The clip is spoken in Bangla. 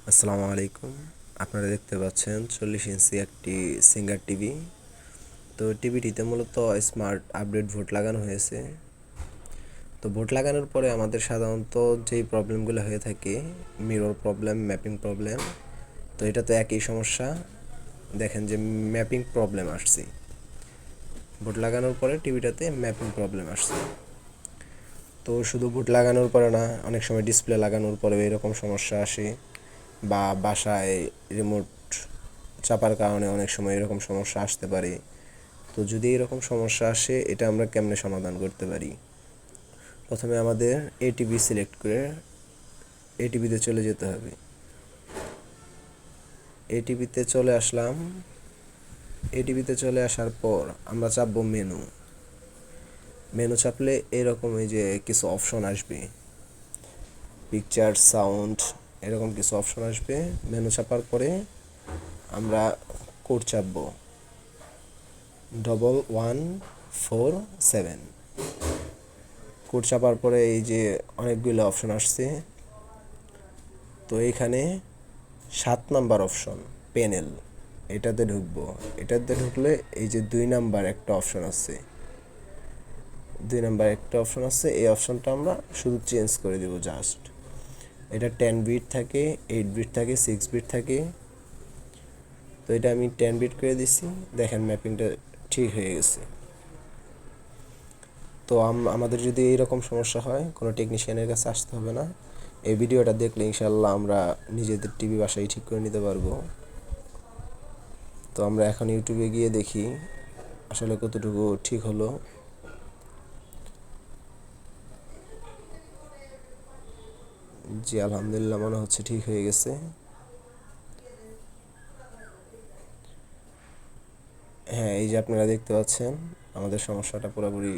আসসালামু আলাইকুম। আপনারা দেখতে পাচ্ছেন 40 ইঞ্চি একটি সিঙ্গার টিভি। তো টিভিটিতে মূলত স্মার্ট আপডেট বোর্ড লাগানো হয়েছে। তো বোর্ড লাগানোর পরে আমাদের সাধারণত যেই প্রবলেমগুলো হয়ে থাকে, মিরর প্রবলেম, ম্যাপিং প্রবলেম, তো এটা তো একই সমস্যা। দেখেন যে ম্যাপিং প্রবলেম আসছে, বোর্ড লাগানোর পরে টিভিটাতে ম্যাপিং প্রবলেম আসছে। তো শুধু বোর্ড লাগানোর পরে না, অনেক সময় ডিসপ্লে লাগানোর পরেও এরকম সমস্যা আসে, বা বাসায় রিমোট চাপার কারণে অনেক সময় এরকম সমস্যা আসতে পারে। তো যদি এরকম সমস্যা আসে, এটা আমরা কেমনে সমাধান করতে পারি? প্রথমে আমাদের এটিভি সিলেক্ট করে এটিভিতে চলে যেতে হবে। এটিভিতে চলে আসলাম। এটিভিতে চলে আসার পর আমরা চাপবো মেনু। মেনু চাপলে এরকম এই যে কিছু অপশন আসবে, পিকচার, সাউন্ড, এরকম কিছু অপশন আসবে। মেনু চাপার পরে আমরা কোড চাপবো 1147। কোড চাপার পরে এই যে অনেকগুলো অপশন আসছে, তো এইখানে 7 নাম্বার অপশন প্যানেল, এটাতে ঢুকবো। এটাতে ঢুকলে এই যে 2 নাম্বার একটা অপশন আছে, 2 নাম্বার একটা অপশন আছে, এই অপশনটা আমরা শুধু চেঞ্জ করে দেবো জাস্ট। এটা 10 বিট থাকে, 8 বিট থাকে, 6 বিট থাকে। তো এটা আমি 10 বিট করে দিছি। দেখেন ম্যাপিংটা ঠিক হয়ে গেছে। তো আমাদের যদি এইরকম সমস্যা হয়, কোনো টেকনিশিয়ানের কাছে আসতে হবে না। এই ভিডিওটা দেখলে ইনশাল্লাহ আমরা নিজেদের টিভি বাসায় ঠিক করে নিতে পারবো। তো আমরা এখন ইউটিউবে গিয়ে দেখি আসলে কতটুকু ঠিক হলো। জি, আলহামদুলিল্লাহ, মনে হচ্ছে ঠিক হয়ে গেছে। হ্যাঁ, এই যে আপনারা দেখতে পাচ্ছেন আমাদের সমস্যাটা পুরোপুরি